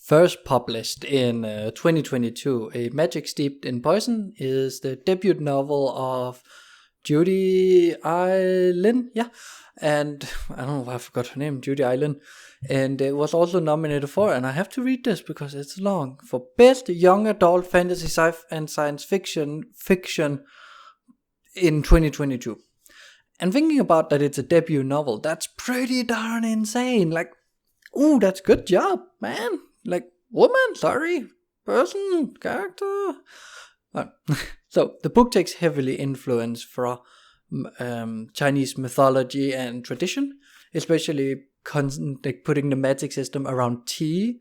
first published in 2022. A Magic Steeped in Poison is the debut novel of Judy Eilen, and I don't know why I forgot her name, Judy Eilen, and it was also nominated for, and I have to read this because it's long, for Best Young Adult Fantasy, Sci-Fi and Science Fiction in 2022. And thinking about that it's a debut novel, that's pretty darn insane. Like, ooh, that's good job, man. Like, woman, sorry, person, character. So the book takes heavily influence from Chinese mythology and tradition, especially putting the magic system around tea,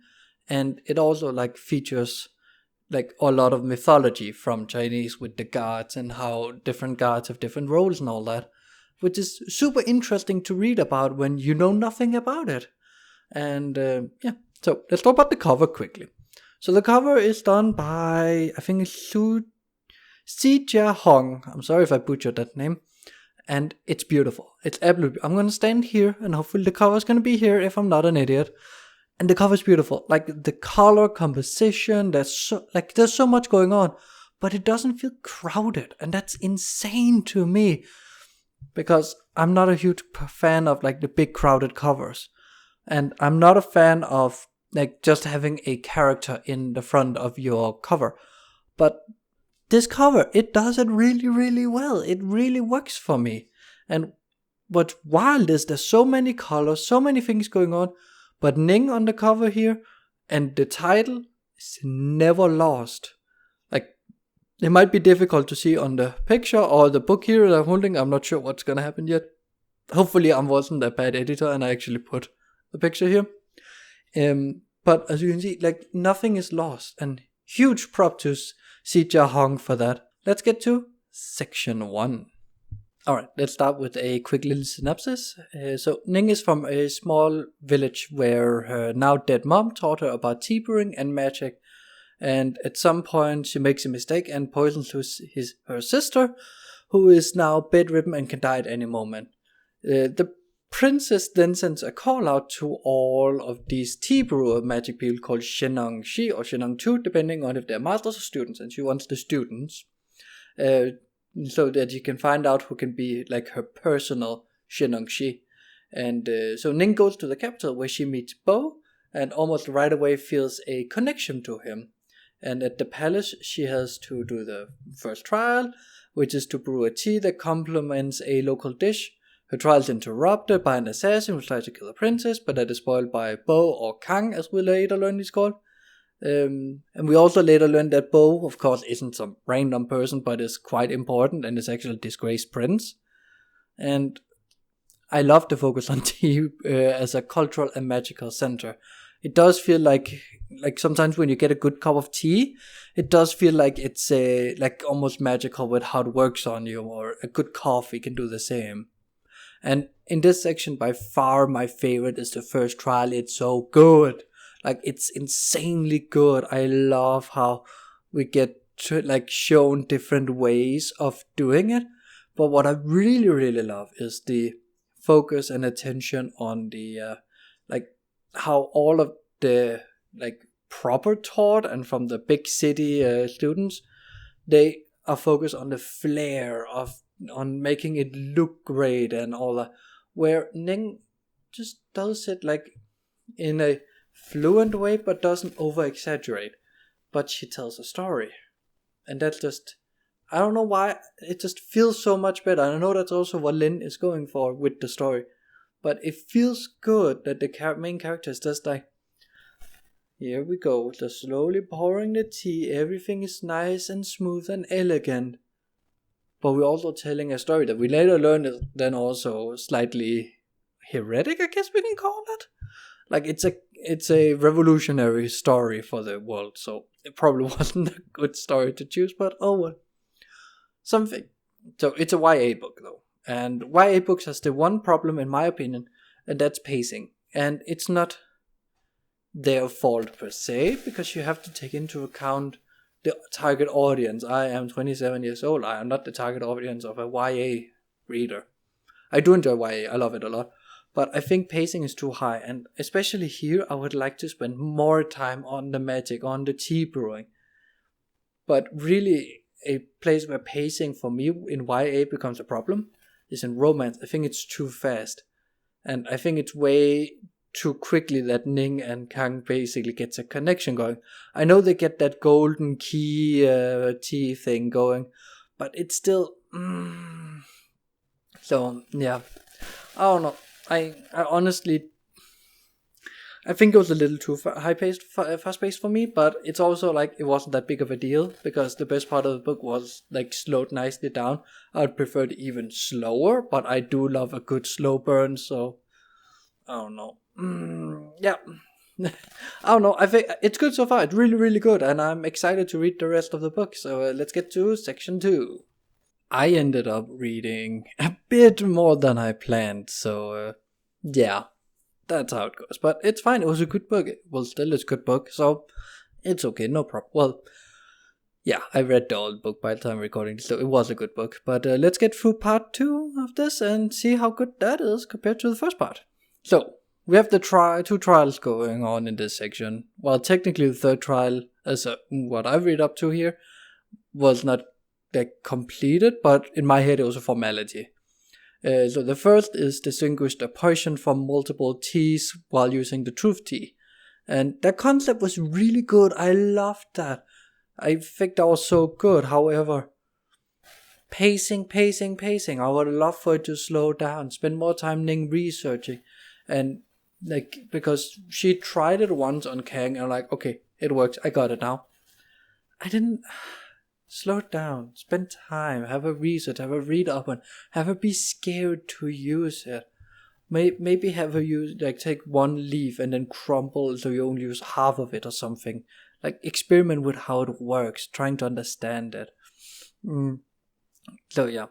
and it also features a lot of mythology from Chinese with the gods and how different gods have different roles and all that, which is super interesting to read about when you know nothing about it. And so let's talk about the cover quickly. So the cover is done by, I think it's Si Jia Hong. I'm sorry if I butchered that name. And it's beautiful. It's absolutely. I'm gonna stand here, and hopefully the cover is gonna be here if I'm not an idiot. And the cover is beautiful. Like the color composition, there's so much going on, but it doesn't feel crowded, and that's insane to me, because I'm not a huge fan of the big crowded covers, and I'm not a fan of just having a character in the front of your cover. But this cover, it does it really, really well. It really works for me. And what's wild is there's so many colors, so many things going on, but Ning on the cover here, and the title is never lost. It might be difficult to see on the picture or the book here that I'm holding. I'm not sure what's gonna happen yet. Hopefully I wasn't a bad editor and I actually put the picture here. But as you can see, nothing is lost, and huge prop to Si Jia Hong for that. Let's get to section 1. Alright, let's start with a quick little synopsis. So Ning is from a small village where her now dead mom taught her about tea brewing and magic, and at some point she makes a mistake and poisons her sister, who is now bedridden and can die at any moment. The princess then sends a call out to all of these tea brewer magic people called Shenong Shi or Shenong Tu, depending on if they're masters or students, and she wants the students so that she can find out who can be her personal Shenong Shi. And so Ning goes to the capital where she meets Bo, and almost right away feels a connection to him. And at the palace she has to do the first trial, which is to brew a tea that complements a local dish. Her trial is interrupted by an assassin who tries to kill the princess, but that is spoiled by Bo, or Kang as we later learn he's called. And we also later learn that Bo, of course, isn't some random person, but is quite important and is actually a disgraced prince. And I love the focus on tea as a cultural and magical center. It does feel like sometimes when you get a good cup of tea, it does feel like it's almost magical with how it works on you, or a good coffee can do the same. And in this section, by far my favorite is the first trial. It's so good. It's insanely good. I love how we get to, shown different ways of doing it. But what I really, really love is the focus and attention on the, how all of the, proper taught and from the big city students, they are focused on the flair on making it look great and all that, where Ning just does it in a fluent way, but doesn't over exaggerate. But she tells a story, and that's just, I don't know why, it just feels so much better. I know that's also what Lin is going for with the story, but it feels good that the main character is just here we go, just slowly pouring the tea, everything is nice and smooth and elegant. But we're also telling a story that we later learn is then also slightly heretic, I guess we can call it. It's a revolutionary story for the world, so it probably wasn't a good story to choose, but oh well. Something. So it's a YA book though. And YA books has the one problem in my opinion, and that's pacing. And it's not their fault per se, because you have to take into account the target audience. I am 27 years old. I am not the target audience of a YA reader. I do enjoy YA. I love it a lot. But I think pacing is too high, and especially here, I would like to spend more time on the magic, on the tea brewing. But really, a place where pacing for me in YA becomes a problem is in romance. I think it's too fast. And I think it's way too quickly that Ning and Kang basically gets a connection going. I know they get that golden key tea thing going, but it's still... So, yeah. I don't know. I honestly... I think it was a little too high-paced, fast-paced for me, but it's also like it wasn't that big of a deal, because the best part of the book was like slowed nicely down. I'd prefer it even slower, but I do love a good slow burn, so I don't know. Yeah. I don't know. I think it's good so far. It's really, really good, and I'm excited to read the rest of the book. So let's get to section 2. I ended up reading a bit more than I planned, so yeah. That's how it goes. But it's fine. It was a good book. Well, still it's a good book. So it's okay. No problem. Well, yeah, I read the old book by the time recording. So it was a good book. But let's get through part 2 of this and see how good that is compared to the first part. So we have the 2 trials going on in this section. Well, technically the third trial, as what I read up to here, was not completed. But in my head it was a formality. So the first is distinguish the poison from multiple teas while using the truth tea. And that concept was really good. I loved that. I think that was so good. However, pacing. I would love for it to slow down. Spend more time Ning researching. And because she tried it once on Kang and okay, it works. I got it now. I didn't... Slow down, spend time, have a research, have a read up, and have her be scared to use it. Maybe have her use, take one leaf and then crumble so you only use half of it or something. Experiment with how it works, trying to understand it. So yeah.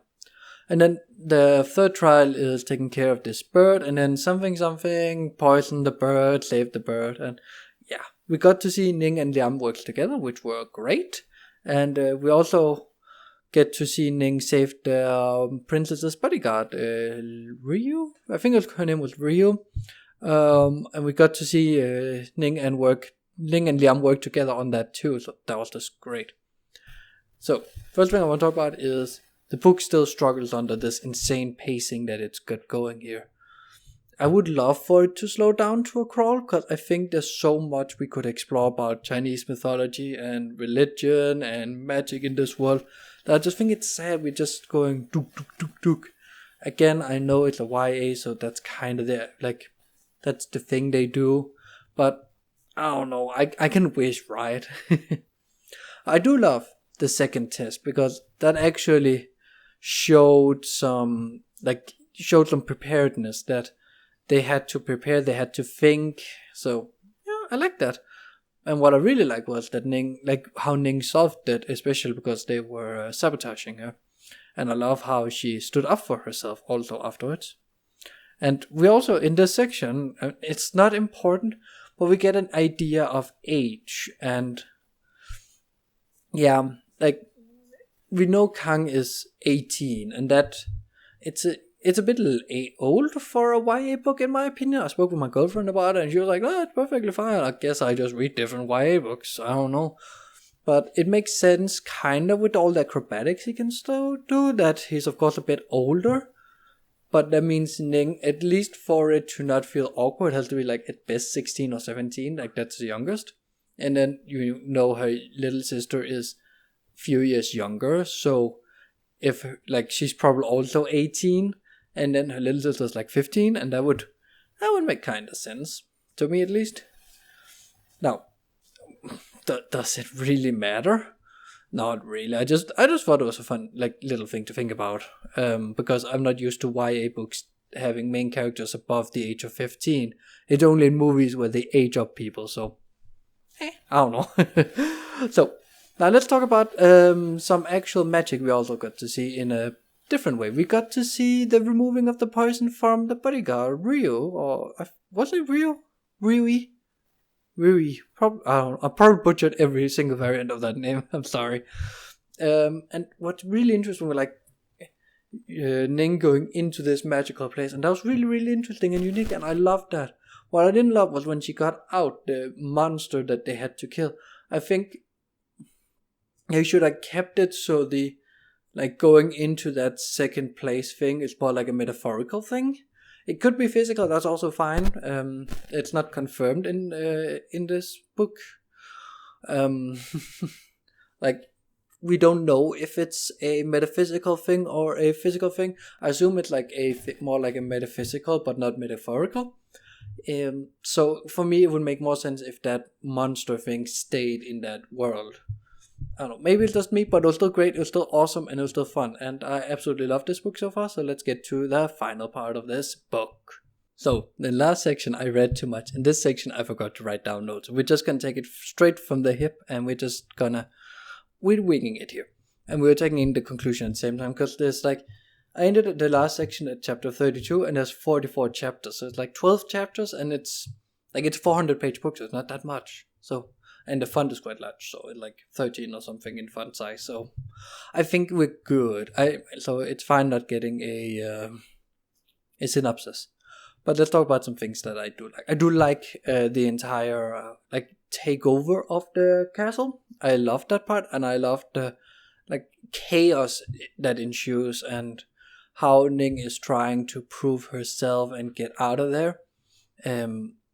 And then the third trial is taking care of this bird, and then something, poison the bird, save the bird, and yeah. We got to see Ning and Liam work together, which were great. And we also get to see Ning save the princess's bodyguard, Ryu. I think her name was Ryu. And we got to see Ning and Liam work together on that too. So that was just great. So first thing I want to talk about is the book still struggles under this insane pacing that it's got going here. I would love for it to slow down to a crawl, because I think there's so much we could explore about Chinese mythology and religion and magic in this world, that I just think it's sad we're just going duk. Again, I know it's a YA, so that's kind of that's the thing they do, but I don't know, I can wish, right? I do love the second test, because that actually showed some preparedness, that they had to prepare, they had to think. So yeah, I like that. And what I really liked was that how Ning solved it, especially because they were sabotaging her. And I love how she stood up for herself also afterwards. And we also, in this section, it's not important, but we get an idea of age. And yeah, we know Kang is 18, and that it's a bit old for a YA book, in my opinion. I spoke with my girlfriend about it, and she was like, "Oh, it's perfectly fine. I guess I just read different YA books. I don't know." But it makes sense, kind of, with all the acrobatics he can still do, that he's, of course, a bit older. But that means Ning, at least for it to not feel awkward, has to be, at best 16 or 17. That's the youngest. And then, her little sister is a few years younger. So, if, she's probably also 18... and then her little sister's 15, and that would make kind of sense, to me at least. Now, does it really matter? Not really. I just thought it was a fun little thing to think about, because I'm not used to YA books having main characters above the age of 15. It's only in movies where they age up people, so I don't know. So now let's talk about some actual magic we also got to see in a different way. We got to see the removing of the poison from the bodyguard, Ryu, or was it Ryu? Rui? I probably butchered every single variant of that name. I'm sorry. And what's really interesting, Ning going into this magical place, and that was really, really interesting and unique, and I loved that. What I didn't love was when she got out the monster that they had to kill. I think they should have kept it so the like going into that second place thing is more like a metaphorical thing. It could be physical, that's also fine. It's not confirmed in this book. Like, we don't know if it's a metaphysical thing or a physical thing. I assume it's like more like a metaphysical, but not metaphorical. So for me, it would make more sense if that monster thing stayed in that world. I don't know, maybe it's just me, but it was still great, it was still awesome, and it was still fun, and I absolutely love this book so far, so let's get to the final part of this book. So, the last section I read too much. In this section I forgot to write down notes. We're just gonna take it straight from the hip, and we're winging it here. And we're taking in the conclusion at the same time, because there's like, I ended the last section at chapter 32, and there's 44 chapters, so it's like 12 chapters, and it's 400 page book, so it's not that much. So, and the font is quite large, so it's like 13 or something in font size. So I think we're good. So it's fine not getting a synopsis. But let's talk about some things that I do like. I do like the entire takeover of the castle. I love that part, and I love the chaos that ensues, and how Ning is trying to prove herself and get out of there.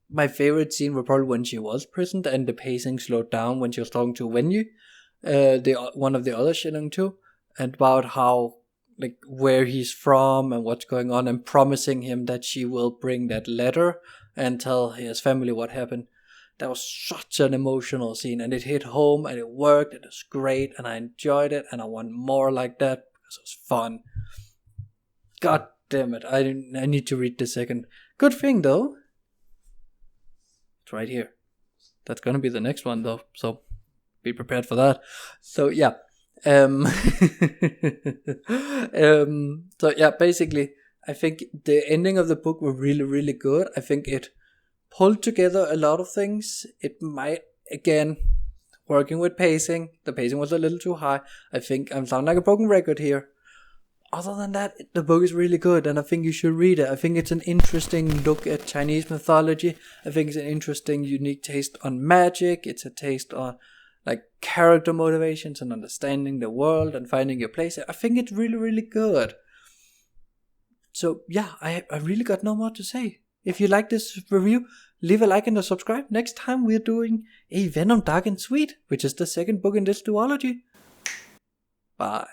My favorite scene was probably when she was prisoned and the pacing slowed down when she was talking to Wenyu, one of the other Shillong too, and about how where he's from and what's going on, and promising him that she will bring that letter and tell his family what happened. That was such an emotional scene, and it hit home, and it worked. It was great, and I enjoyed it, and I want more like that because it was fun. God damn it! I need to read the second. Good thing though, it's right here. That's gonna be the next one though, so be prepared for that. So yeah. So yeah, basically, I think the ending of the book were really, really good. I think it pulled together a lot of things. It might, again, working with pacing. The pacing was a little too high. I think I'm sounding like a broken record here. Other than that, the book is really good, and I think you should read it. I think it's an interesting look at Chinese mythology. I think it's an interesting, unique taste on magic. It's a taste on character motivations and understanding the world and finding your place. I think it's really, really good. So yeah, I really got no more to say. If you like this review, leave a like and a subscribe. Next time we're doing a Venom Dark and Sweet, which is the second book in this duology. Bye.